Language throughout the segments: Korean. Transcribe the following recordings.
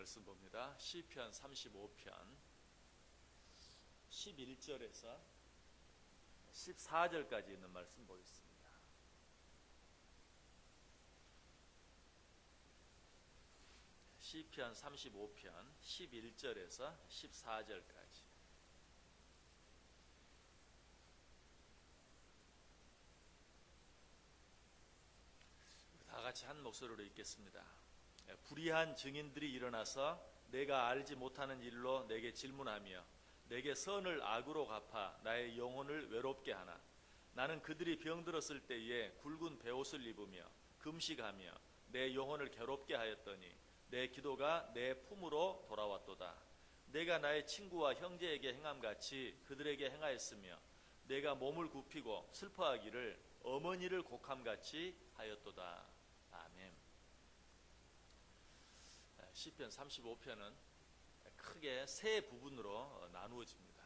말씀 봅니다. 시편 35편 11절에서 14절까지 있는 말씀 보겠습니다. 시편 35편 11절에서 14절까지. 다 같이 한 목소리로 읽겠습니다. 불의한 증인들이 일어나서 내가 알지 못하는 일로 내게 질문하며 내게 선을 악으로 갚아 나의 영혼을 외롭게 하나. 나는 그들이 병들었을 때에 굵은 베옷을 입으며 금식하며 내 영혼을 괴롭게 하였더니 내 기도가 내 품으로 돌아왔도다. 내가 나의 친구와 형제에게 행함같이 그들에게 행하였으며 내가 몸을 굽히고 슬퍼하기를 어머니를 곡함같이 하였도다. 아멘. 시편 35편은 크게 세 부분으로 나누어집니다.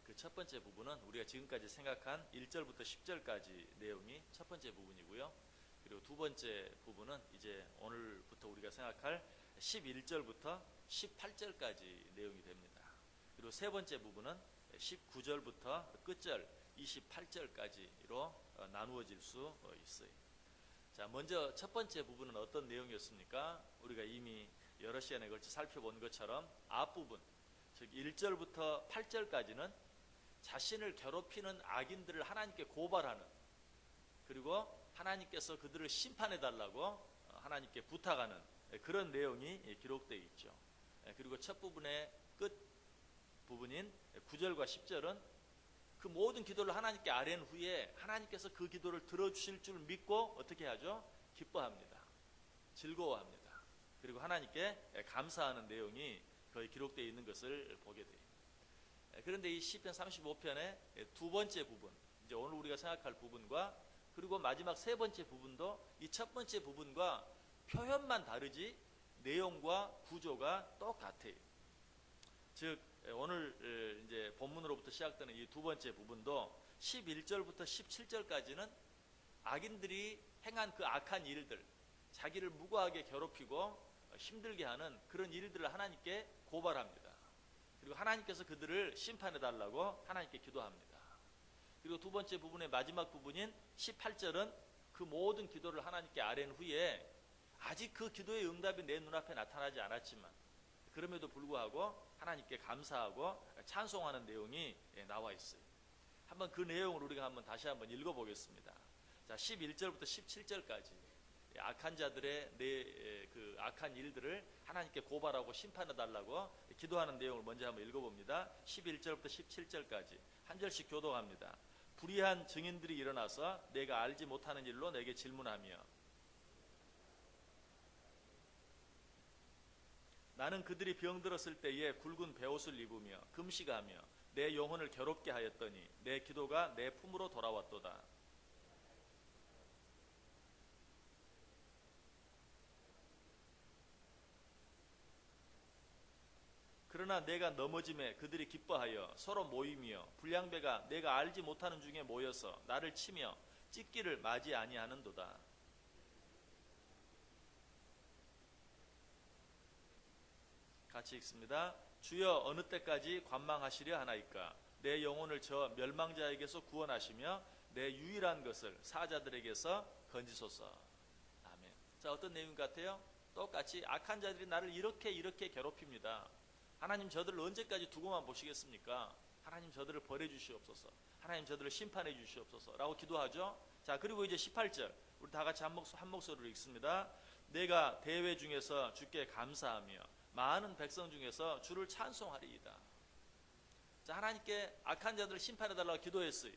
그 첫 번째 부분은 우리가 지금까지 생각한 1절부터 10절까지 내용이 첫 번째 부분이고요. 그리고 두 번째 부분은 이제 오늘부터 우리가 생각할 11절부터 18절까지 내용이 됩니다. 그리고 세 번째 부분은 19절부터 끝절 28절까지로 나누어질 수 있어요. 자, 먼저 첫 번째 부분은 어떤 내용이었습니까? 우리가 이미 여러 시간에 걸쳐 살펴본 것처럼 앞부분, 즉 1절부터 8절까지는 자신을 괴롭히는 악인들을 하나님께 고발하는, 그리고 하나님께서 그들을 심판해달라고 하나님께 부탁하는 그런 내용이 기록되어 있죠. 그리고 첫 부분의 끝 부분인 9절과 10절은 그 모든 기도를 하나님께 아뢰는 후에 하나님께서 그 기도를 들어주실 줄 믿고 어떻게 하죠? 기뻐합니다. 즐거워합니다. 그리고 하나님께 감사하는 내용이 거의 기록되어 있는 것을 보게 돼요. 그런데 이 시편 35편의 두 번째 부분, 이제 오늘 우리가 생각할 부분과 그리고 마지막 세 번째 부분도 이 첫 번째 부분과 표현만 다르지 내용과 구조가 똑같아요. 즉 오늘 이제 본문으로부터 시작되는 이 두 번째 부분도 11절부터 17절까지는 악인들이 행한 그 악한 일들, 자기를 무고하게 괴롭히고 힘들게 하는 그런 일들을 하나님께 고발합니다. 그리고 하나님께서 그들을 심판해달라고 하나님께 기도합니다. 그리고 두 번째 부분의 마지막 부분인 18절은 그 모든 기도를 하나님께 아뢰는 후에 아직 그 기도의 응답이 내 눈앞에 나타나지 않았지만 그럼에도 불구하고 하나님께 감사하고 찬송하는 내용이 나와 있어요. 한번 그 내용을 우리가 한번 다시 한번 읽어보겠습니다. 자, 11절부터 17절까지 악한 자들의 그 악한 일들을 하나님께 고발하고 심판해달라고 기도하는 내용을 먼저 한번 읽어봅니다. 11절부터 17절까지 한 절씩 교독합니다. 불의한 증인들이 일어나서 내가 알지 못하는 일로 내게 질문하며 나는 그들이 병들었을 때에 굵은 베옷을 입으며 금식하며 내 영혼을 괴롭게 하였더니 내 기도가 내 품으로 돌아왔도다. 그러나 내가 넘어짐에 그들이 기뻐하여 서로 모이며 불량배가 내가 알지 못하는 중에 모여서 나를 치며 찢기를 맞이 아니하는도다. 같이 읽습니다. 주여 어느 때까지 관망하시려 하나이까? 내 영혼을 저 멸망자에게서 구원하시며 내 유일한 것을 사자들에게서 건지소서. 아멘. 자, 어떤 내용 같아요? 똑같이 악한 자들이 나를 이렇게 괴롭힙니다. 하나님 저들을 언제까지 두고만 보시겠습니까? 하나님 저들을 버려주시옵소서. 하나님 저들을 심판해 주시옵소서 라고 기도하죠. 자, 그리고 이제 18절 우리 다 같이 한 목소리로 읽습니다. 내가 대회 중에서 주께 감사하며 많은 백성 중에서 주를 찬송하리이다. 자, 하나님께 악한 자들을 심판해달라고 기도했어요.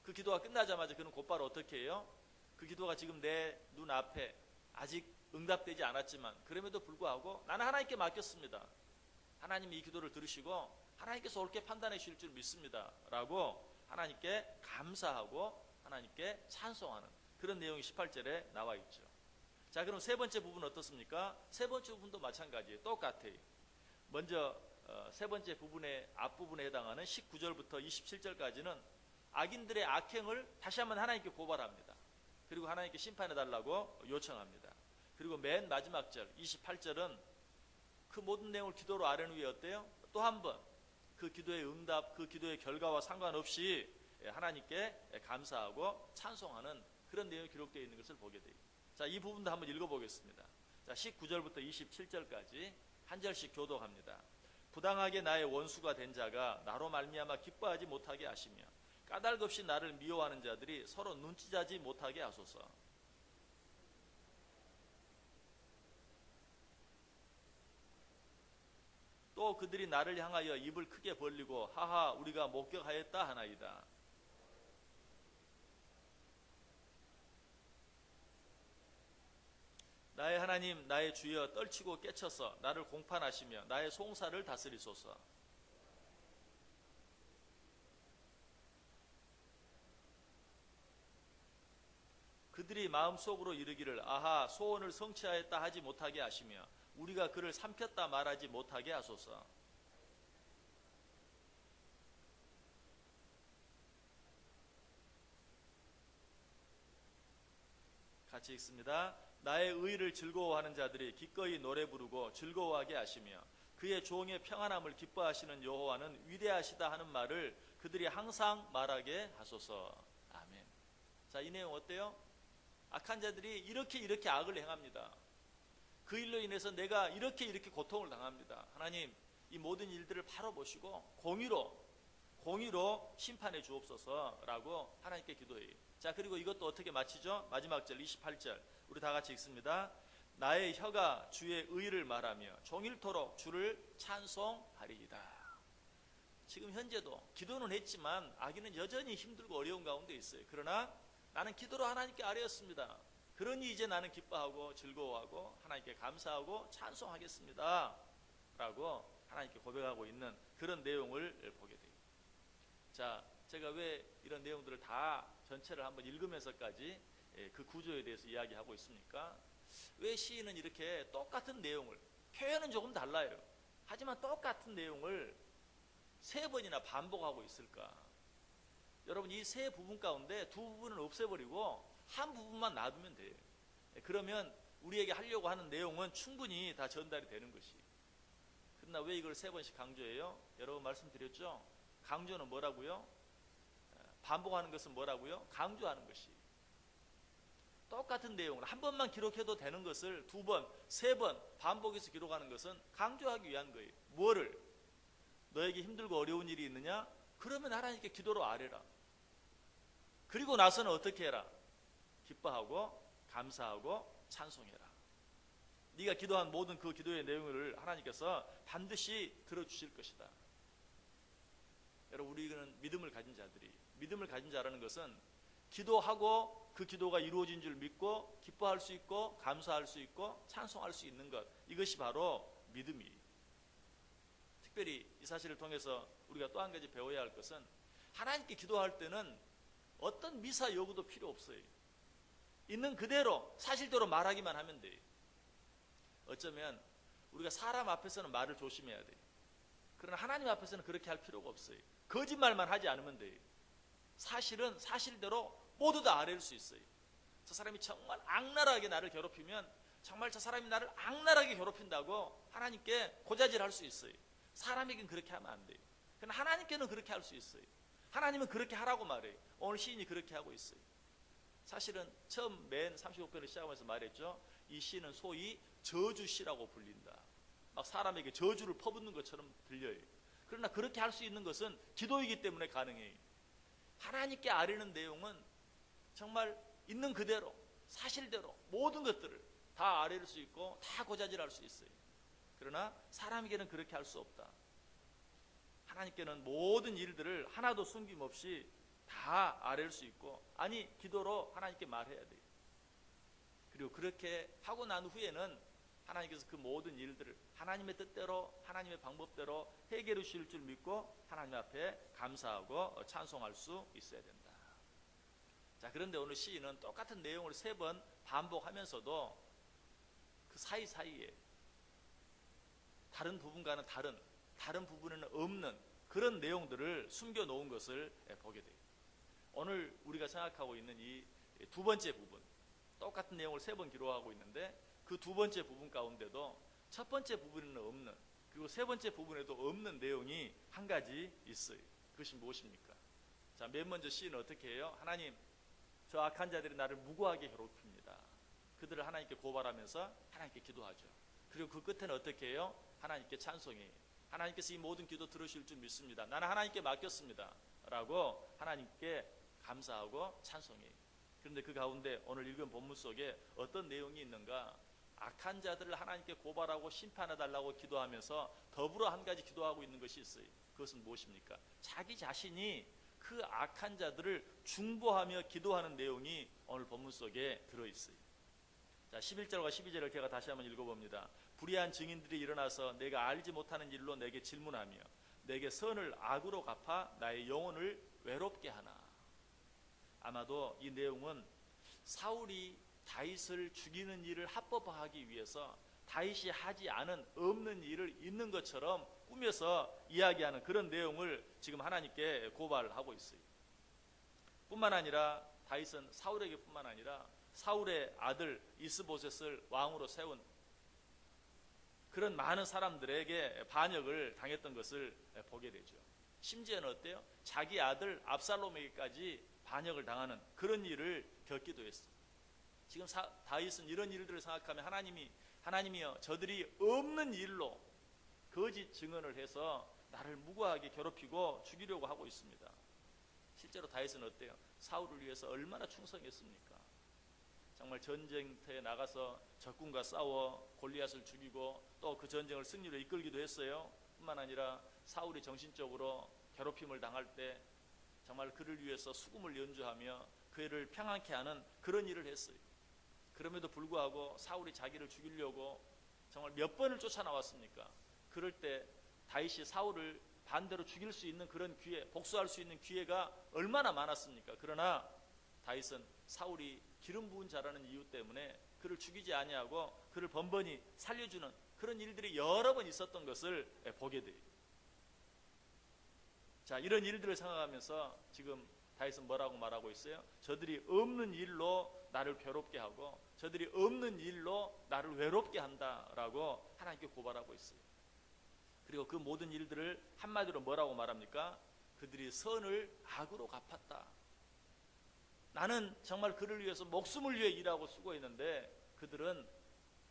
그 기도가 끝나자마자 그는 곧바로 어떻게 해요? 그 기도가 지금 내 눈앞에 아직 응답되지 않았지만 그럼에도 불구하고 나는 하나님께 맡겼습니다. 하나님이 이 기도를 들으시고 하나님께서 옳게 판단해 주실 줄 믿습니다 라고 하나님께 감사하고 하나님께 찬송하는 그런 내용이 18절에 나와 있죠. 자, 그럼 세 번째 부분은 어떻습니까? 세 번째 부분도 마찬가지예요. 똑같아요. 먼저 세 번째 부분의 앞부분에 해당하는 19절부터 27절까지는 악인들의 악행을 다시 한번 하나님께 고발합니다. 그리고 하나님께 심판해달라고 요청합니다. 그리고 맨 마지막 절 28절은 그 모든 내용을 기도로 아뢰는 후에 어때요? 또 한 번 그 기도의 응답, 그 기도의 결과와 상관없이 하나님께 감사하고 찬송하는 그런 내용이 기록되어 있는 것을 보게 돼요. 자, 이 부분도 한번 읽어보겠습니다. 자, 19절부터 27절까지 한 절씩 교독합니다. 부당하게 나의 원수가 된 자가 나로 말미암아 기뻐하지 못하게 하시며 까닭없이 나를 미워하는 자들이 서로 눈치자지 못하게 하소서. 또 그들이 나를 향하여 입을 크게 벌리고 하하 우리가 목격하였다 하나이다. 나의 하나님 나의 주여 떨치고 깨쳐서 나를 공판하시며 나의 송사를 다스리소서. 그들이 마음속으로 이르기를 아하 소원을 성취하였다 하지 못하게 하시며 우리가 그를 삼켰다 말하지 못하게 하소서. 같이 읽습니다. 나의 의를 즐거워하는 자들이 기꺼이 노래 부르고 즐거워하게 하시며 그의 종의 평안함을 기뻐하시는 여호와는 위대하시다 하는 말을 그들이 항상 말하게 하소서. 아멘. 자, 이 내용 어때요? 악한 자들이 이렇게 악을 행합니다. 그 일로 인해서 내가 이렇게 고통을 당합니다. 하나님 이 모든 일들을 바로 보시고 공의로 심판해 주옵소서라고 하나님께 기도해요. 자, 그리고 이것도 어떻게 마치죠? 마지막 절 28절 우리 다 같이 읽습니다. 나의 혀가 주의 의를 말하며 종일토록 주를 찬송하리이다. 지금 현재도 기도는 했지만 아기는 여전히 힘들고 어려운 가운데 있어요. 그러나 나는 기도로 하나님께 아뢰었습니다. 그러니 이제 나는 기뻐하고 즐거워하고 하나님께 감사하고 찬송하겠습니다 라고 하나님께 고백하고 있는 그런 내용을 보게 돼요. 자, 제가 왜 이런 내용들을 다 전체를 한번 읽으면서까지 그 구조에 대해서 이야기하고 있습니까? 왜 시인은 이렇게 똑같은 내용을, 표현은 조금 달라요. 하지만 똑같은 내용을 세 번이나 반복하고 있을까? 여러분 이 세 부분 가운데 두 부분은 없애버리고 한 부분만 놔두면 돼요. 그러면 우리에게 하려고 하는 내용은 충분히 다 전달이 되는 것이. 그러나 왜 이걸 세 번씩 강조해요? 여러분 말씀드렸죠? 강조는 뭐라고요? 반복하는 것은 뭐라고요? 강조하는 것이. 똑같은 내용을 한 번만 기록해도 되는 것을 두 번, 세 번 반복해서 기록하는 것은 강조하기 위한 거예요. 뭐를? 너에게 힘들고 어려운 일이 있느냐? 그러면 하나님께 기도로 아뢰라. 그리고 나서는 어떻게 해라? 기뻐하고 감사하고 찬송해라. 네가 기도한 모든 그 기도의 내용을 하나님께서 반드시 들어주실 것이다. 여러분 우리는 믿음을 가진 자들이, 믿음을 가진 자라는 것은 기도하고 그 기도가 이루어진 줄 믿고 기뻐할 수 있고 감사할 수 있고 찬송할 수 있는 것, 이것이 바로 믿음이에요. 특별히 이 사실을 통해서 우리가 또 한 가지 배워야 할 것은 하나님께 기도할 때는 어떤 미사 요구도 필요 없어요. 있는 그대로 사실대로 말하기만 하면 돼요. 어쩌면 우리가 사람 앞에서는 말을 조심해야 돼요. 그러나 하나님 앞에서는 그렇게 할 필요가 없어요. 거짓말만 하지 않으면 돼요. 사실은 사실대로 모두 다 아뢰일 수 있어요. 저 사람이 정말 악랄하게 나를 괴롭히면 정말 저 사람이 나를 악랄하게 괴롭힌다고 하나님께 고자질할 수 있어요. 사람에겐 그렇게 하면 안 돼요. 그러나 하나님께는 그렇게 할 수 있어요. 하나님은 그렇게 하라고 말해요. 오늘 시인이 그렇게 하고 있어요. 사실은 처음 맨 35편을 시작하면서 말했죠. 이 시는 소위 저주시라고 불린다. 막 사람에게 저주를 퍼붓는 것처럼 들려요. 그러나 그렇게 할 수 있는 것은 기도이기 때문에 가능해요. 하나님께 아뢰는 내용은 정말 있는 그대로 사실대로 모든 것들을 다 아뢰일 수 있고 다 고자질할 수 있어요. 그러나 사람에게는 그렇게 할 수 없다. 하나님께는 모든 일들을 하나도 숨김없이 다 아뢰일 수 있고, 아니 기도로 하나님께 말해야 돼요. 그리고 그렇게 하고 난 후에는 하나님께서 그 모든 일들을 하나님의 뜻대로 하나님의 방법대로 해결해 주실 줄 믿고 하나님 앞에 감사하고 찬송할 수 있어야 된다. 자, 그런데 오늘 시인은 똑같은 내용을 세 번 반복하면서도 그 사이사이에 다른 부분과는 다른 부분에는 없는 그런 내용들을 숨겨놓은 것을 보게 돼요. 오늘 우리가 생각하고 있는 이 두 번째 부분, 똑같은 내용을 세 번 기록하고 있는데 그 두 번째 부분 가운데도 첫 번째 부분에는 없는, 그리고 세 번째 부분에도 없는 내용이 한 가지 있어요. 그것이 무엇입니까? 자, 맨 먼저 C는 어떻게 해요? 하나님, 저 악한 자들이 나를 무고하게 괴롭힙니다. 그들을 하나님께 고발하면서 하나님께 기도하죠. 그리고 그 끝에는 어떻게 해요? 하나님께 찬송해요. 하나님께서 이 모든 기도 들으실 줄 믿습니다. 나는 하나님께 맡겼습니다. 라고 하나님께 감사하고 찬송해요. 그런데 그 가운데 오늘 읽은 본문 속에 어떤 내용이 있는가? 악한 자들을 하나님께 고발하고 심판해달라고 기도하면서 더불어 한 가지 기도하고 있는 것이 있어요. 그것은 무엇입니까? 자기 자신이 그 악한 자들을 중보하며 기도하는 내용이 오늘 본문 속에 들어있어요. 자, 11절과 12절을 제가 다시 한번 읽어봅니다. 불의한 증인들이 일어나서 내가 알지 못하는 일로 내게 질문하며 내게 선을 악으로 갚아 나의 영혼을 외롭게 하나. 아마도 이 내용은 사울이 다윗을 죽이는 일을 합법화하기 위해서 다윗이 하지 않은 없는 일을 있는 것처럼 꾸며서 이야기하는 그런 내용을 지금 하나님께 고발하고 있어요. 뿐만 아니라 다윗은 사울에게 뿐만 아니라 사울의 아들 이스보셋을 왕으로 세운 그런 많은 사람들에게 반역을 당했던 것을 보게 되죠. 심지어는 어때요? 자기 아들 압살롬에게까지 반역을 당하는 그런 일을 겪기도 했어요. 지금 다윗은 이런 일들을 생각하면 하나님이여 저들이 없는 일로 거짓 증언을 해서 나를 무고하게 괴롭히고 죽이려고 하고 있습니다. 실제로 다윗은 어때요? 사울을 위해서 얼마나 충성했습니까? 정말 전쟁터에 나가서 적군과 싸워 골리앗을 죽이고 또 그 전쟁을 승리로 이끌기도 했어요. 뿐만 아니라 사울이 정신적으로 괴롭힘을 당할 때 정말 그를 위해서 수금을 연주하며 그를 평안케 하는 그런 일을 했어요. 그럼에도 불구하고 사울이 자기를 죽이려고 정말 몇 번을 쫓아나왔습니까? 그럴 때 다윗이 사울을 반대로 죽일 수 있는 그런 기회, 복수할 수 있는 기회가 얼마나 많았습니까? 그러나 다윗은 사울이 기름 부은 자라는 이유 때문에 그를 죽이지 아니하고 그를 번번이 살려주는 그런 일들이 여러 번 있었던 것을 보게 돼요. 자, 이런 일들을 생각하면서 지금 다윗은 뭐라고 말하고 있어요? 저들이 없는 일로 나를 괴롭게 하고 저들이 없는 일로 나를 외롭게 한다라고 하나님께 고발하고 있어요. 그리고 그 모든 일들을 한마디로 뭐라고 말합니까? 그들이 선을 악으로 갚았다. 나는 정말 그를 위해서 목숨을 위해 일하고 수고했는데 그들은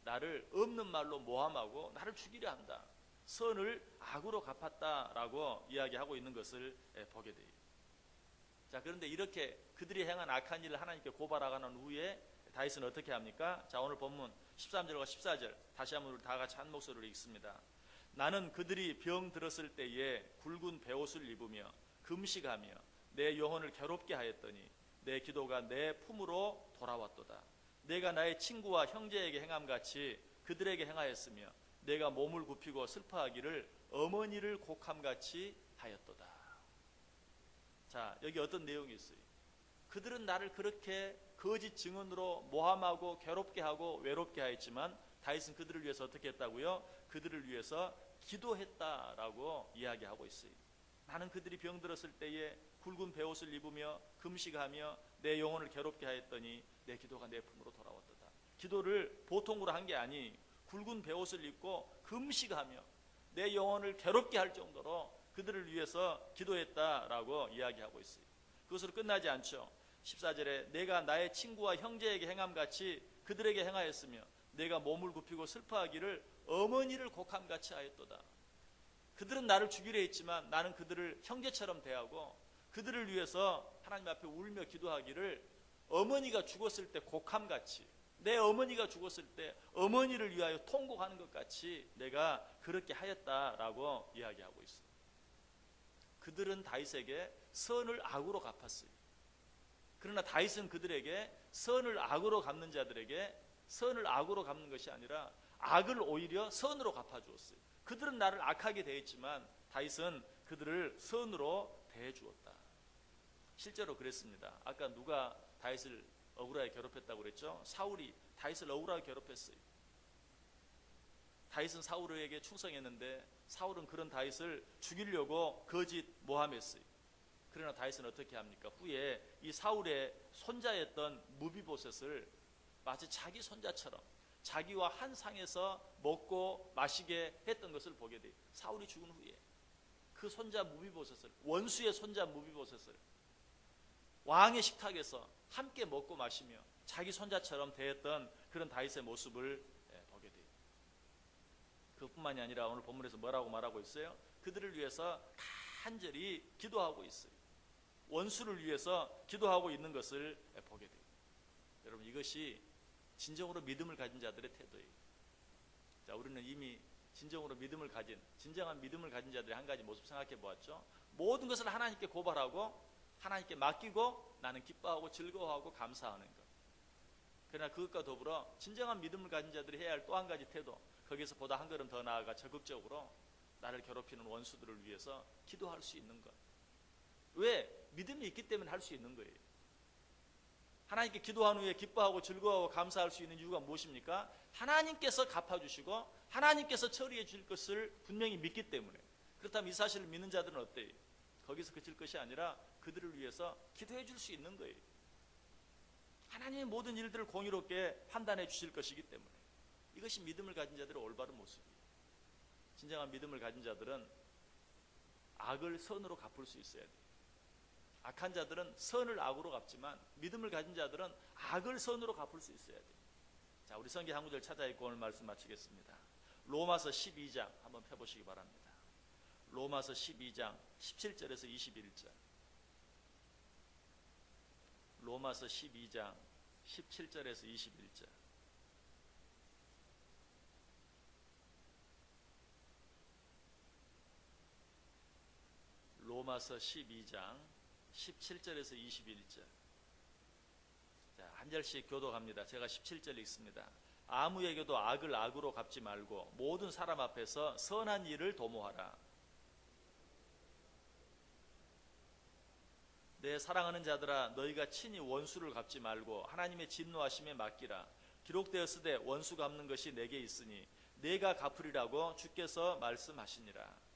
나를 없는 말로 모함하고 나를 죽이려 한다. 선을 악으로 갚았다라고 이야기하고 있는 것을 보게 돼요. 자, 그런데 이렇게 그들이 행한 악한 일을 하나님께 고발하는 후에 다윗은 어떻게 합니까? 자, 오늘 본문 13절과 14절 다시 한번 우리 다 같이 한 목소리로 읽습니다. 나는 그들이 병 들었을 때에 굵은 베옷을 입으며 금식하며 내 영혼을 괴롭게 하였더니 내 기도가 내 품으로 돌아왔도다. 내가 나의 친구와 형제에게 행함같이 그들에게 행하였으며 내가 몸을 굽히고 슬퍼하기를 어머니를 곡함같이 하였도다. 자, 여기 어떤 내용이 있어요? 그들은 나를 그렇게 거짓 증언으로 모함하고 괴롭게 하고 외롭게 하였지만 다윗은 그들을 위해서 어떻게 했다고요? 그들을 위해서 기도했다라고 이야기하고 있어요. 나는 그들이 병들었을 때에 굵은 베옷을 입으며 금식하며 내 영혼을 괴롭게 하였더니 내 기도가 내 품으로 돌아왔도다. 기도를 보통으로 한 게 아니 굵은 베옷을 입고 금식하며 내 영혼을 괴롭게 할 정도로 그들을 위해서 기도했다라고 이야기하고 있어요. 그것으로 끝나지 않죠. 14절에 내가 나의 친구와 형제에게 행함같이 그들에게 행하였으며 내가 몸을 굽히고 슬퍼하기를 어머니를 곡함같이 하였도다. 그들은 나를 죽이려 했지만 나는 그들을 형제처럼 대하고 그들을 위해서 하나님 앞에 울며 기도하기를 어머니가 죽었을 때 곡함같이 내 어머니가 죽었을 때 어머니를 위하여 통곡하는 것 같이 내가 그렇게 하였다라고 이야기하고 있어요. 그들은 다윗에게 선을 악으로 갚았어요. 그러나 다윗은 그들에게 선을 악으로 갚는 자들에게 선을 악으로 갚는 것이 아니라 악을 오히려 선으로 갚아주었어요. 그들은 나를 악하게 대했지만 다윗은 그들을 선으로 대해주었다. 실제로 그랬습니다. 아까 누가 다윗을 억울하게 괴롭혔다고 그랬죠? 사울이 다윗을 억울하게 괴롭혔어요. 다윗은 사울에게 충성했는데 사울은 그런 다윗을 죽이려고 거짓 모함했어요. 그러나 다윗은 어떻게 합니까? 후에 이 사울의 손자였던 무비보셋을 마치 자기 손자처럼 자기와 한 상에서 먹고 마시게 했던 것을 보게 돼요. 사울이 죽은 후에 그 손자 무비보셋을, 원수의 손자 무비보셋을 왕의 식탁에서 함께 먹고 마시며 자기 손자처럼 대했던 그런 다윗의 모습을 보게 돼요. 그뿐만이 아니라 오늘 본문에서 뭐라고 말하고 있어요? 그들을 위해서 간절히 기도하고 있어요. 원수를 위해서 기도하고 있는 것을 보게 돼요. 여러분, 이것이 진정으로 믿음을 가진 자들의 태도예요. 자, 우리는 이미 진정으로 믿음을 가진, 진정한 믿음을 가진 자들의 한 가지 모습 생각해 보았죠. 모든 것을 하나님께 고발하고 하나님께 맡기고 나는 기뻐하고 즐거워하고 감사하는 것. 그러나 그것과 더불어 진정한 믿음을 가진 자들이 해야 할 또 한 가지 태도, 거기서 보다 한 걸음 더 나아가 적극적으로 나를 괴롭히는 원수들을 위해서 기도할 수 있는 것. 왜? 믿음이 있기 때문에 할 수 있는 거예요. 하나님께 기도한 후에 기뻐하고 즐거워하고 감사할 수 있는 이유가 무엇입니까? 하나님께서 갚아주시고 하나님께서 처리해 줄 것을 분명히 믿기 때문에. 그렇다면 이 사실을 믿는 자들은 어때요? 거기서 그칠 것이 아니라 그들을 위해서 기도해 줄 수 있는 거예요. 하나님의 모든 일들을 공의롭게 판단해 주실 것이기 때문에. 이것이 믿음을 가진 자들의 올바른 모습이에요. 진정한 믿음을 가진 자들은 악을 선으로 갚을 수 있어야 돼요. 악한 자들은 선을 악으로 갚지만 믿음을 가진 자들은 악을 선으로 갚을 수 있어야 돼요. 자, 우리 성경 한 구절 찾아 읽고 오늘 말씀 마치겠습니다. 로마서 12장 한번 펴보시기 바랍니다. 로마서 12장 17절에서 21절. 로마서 12장 17절에서 21절. 로마서 12장 17절에서 21절. 자, 한 절씩 교독합니다. 제가 17절 읽습니다. 아무에게도 악을 악으로 갚지 말고 모든 사람 앞에서 선한 일을 도모하라. 내 사랑하는 자들아, 너희가 친히 원수를 갚지 말고 하나님의 진노하심에 맡기라. 기록되었으되 원수 갚는 것이 내게 있으니 내가 갚으리라고 주께서 말씀하시니라.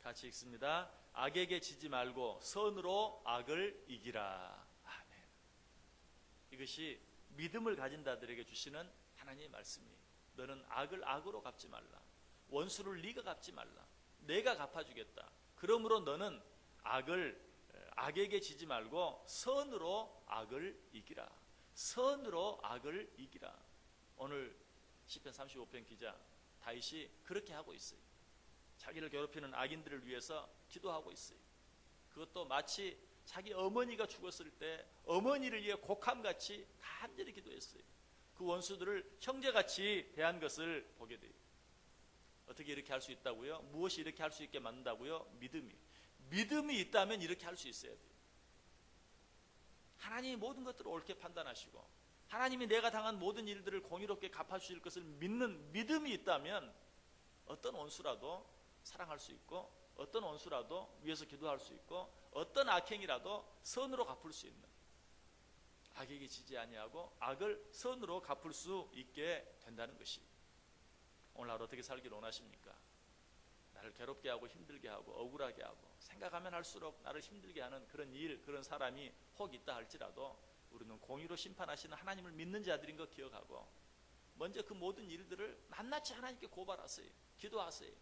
같이 읽습니다. 악에게 지지 말고 선으로 악을 이기라. 아멘. 이것이 믿음을 가진 자들에게 주시는 하나님의 말씀이에요. 너는 악을 악으로 갚지 말라. 원수를 네가 갚지 말라. 내가 갚아주겠다. 그러므로 너는 악에게 지지 말고 선으로 악을 이기라. 선으로 악을 이기라. 오늘 시편 35편 기자 다윗이 그렇게 하고 있어요. 자기를 괴롭히는 악인들을 위해서 기도하고 있어요. 그것도 마치 자기 어머니가 죽었을 때 어머니를 위해 곡함같이 간절히 기도했어요. 그 원수들을 형제같이 대한 것을 보게 돼요. 어떻게 이렇게 할 수 있다고요? 무엇이 이렇게 할 수 있게 만든다고요? 믿음이 있다면 이렇게 할 수 있어야 돼요. 하나님이 모든 것들을 옳게 판단하시고 하나님이 내가 당한 모든 일들을 공의롭게 갚아주실 것을 믿는 믿음이 있다면 어떤 원수라도 사랑할 수 있고 어떤 원수라도 위해서 기도할 수 있고 어떤 악행이라도 선으로 갚을 수 있는, 악에게 지지 아니하고 악을 선으로 갚을 수 있게 된다는 것이. 오늘 하루 어떻게 살기를 원하십니까? 나를 괴롭게 하고 힘들게 하고 억울하게 하고 생각하면 할수록 나를 힘들게 하는 그런 일, 그런 사람이 혹 있다 할지라도 우리는 공의로 심판하시는 하나님을 믿는 자들인 거 기억하고 먼저 그 모든 일들을 낱낱이 하나님께 고발하세요. 기도하세요.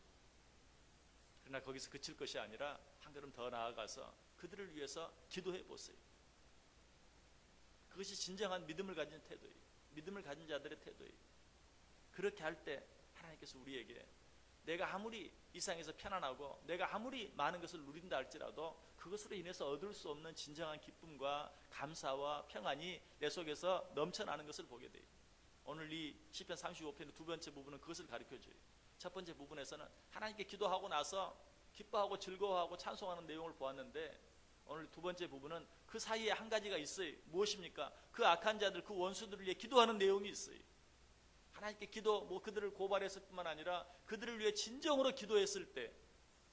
그러나 거기서 그칠 것이 아니라 한 걸음 더 나아가서 그들을 위해서 기도해 보세요. 그것이 진정한 믿음을 가진 태도예요. 믿음을 가진 자들의 태도예요. 그렇게 할 때 하나님께서 우리에게 내가 아무리 이 세상에서 편안하고 내가 아무리 많은 것을 누린다 할지라도 그것으로 인해서 얻을 수 없는 진정한 기쁨과 감사와 평안이 내 속에서 넘쳐나는 것을 보게 돼요. 오늘 이 시편 35편의 두 번째 부분은 그것을 가르쳐줘요. 첫 번째 부분에서는 하나님께 기도하고 나서 기뻐하고 즐거워하고 찬송하는 내용을 보았는데 오늘 두 번째 부분은 그 사이에 한 가지가 있어요. 무엇입니까? 그 악한 자들, 그 원수들을 위해 기도하는 내용이 있어요. 하나님께 그들을 고발했을 뿐만 아니라 그들을 위해 진정으로 기도했을 때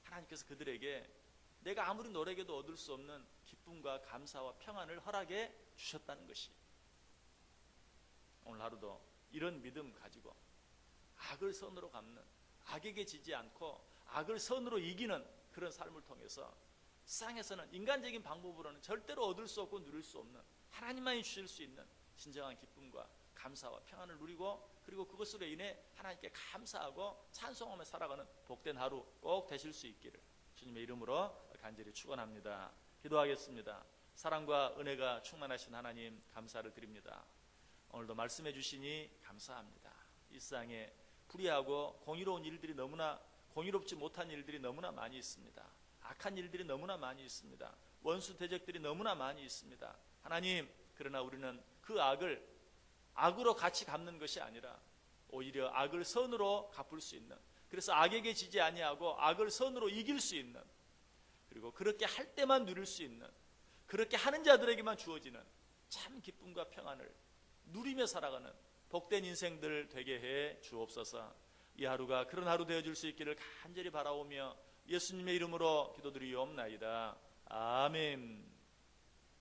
하나님께서 그들에게 내가 아무리 노력해도 얻을 수 없는 기쁨과 감사와 평안을 허락해 주셨다는 것이. 오늘 하루도 이런 믿음 가지고 악을 선으로 갚는, 악에게 지지 않고 악을 선으로 이기는 그런 삶을 통해서 세상에서는 인간적인 방법으로는 절대로 얻을 수 없고 누릴 수 없는 하나님만이 주실 수 있는 진정한 기쁨과 감사와 평안을 누리고 그리고 그것으로 인해 하나님께 감사하고 찬송하며 살아가는 복된 하루 꼭 되실 수 있기를 주님의 이름으로 간절히 축원합니다. 기도하겠습니다. 사랑과 은혜가 충만하신 하나님 감사를 드립니다. 오늘도 말씀해 주시니 감사합니다. 이 세상에 불의하고 공의로운 일들이 너무나 공의롭지 못한 일들이 너무나 많이 있습니다. 악한 일들이 너무나 많이 있습니다. 원수 대적들이 너무나 많이 있습니다. 하나님, 그러나 우리는 그 악을 악으로 같이 갚는 것이 아니라 오히려 악을 선으로 갚을 수 있는, 그래서 악에게 지지 아니하고 악을 선으로 이길 수 있는, 그리고 그렇게 할 때만 누릴 수 있는, 그렇게 하는 자들에게만 주어지는 참 기쁨과 평안을 누리며 살아가는 복된 인생들 되게 해 주옵소서. 이 하루가 그런 하루 되어줄 수 있기를 간절히 바라오며 예수님의 이름으로 기도드리옵나이다. 아멘.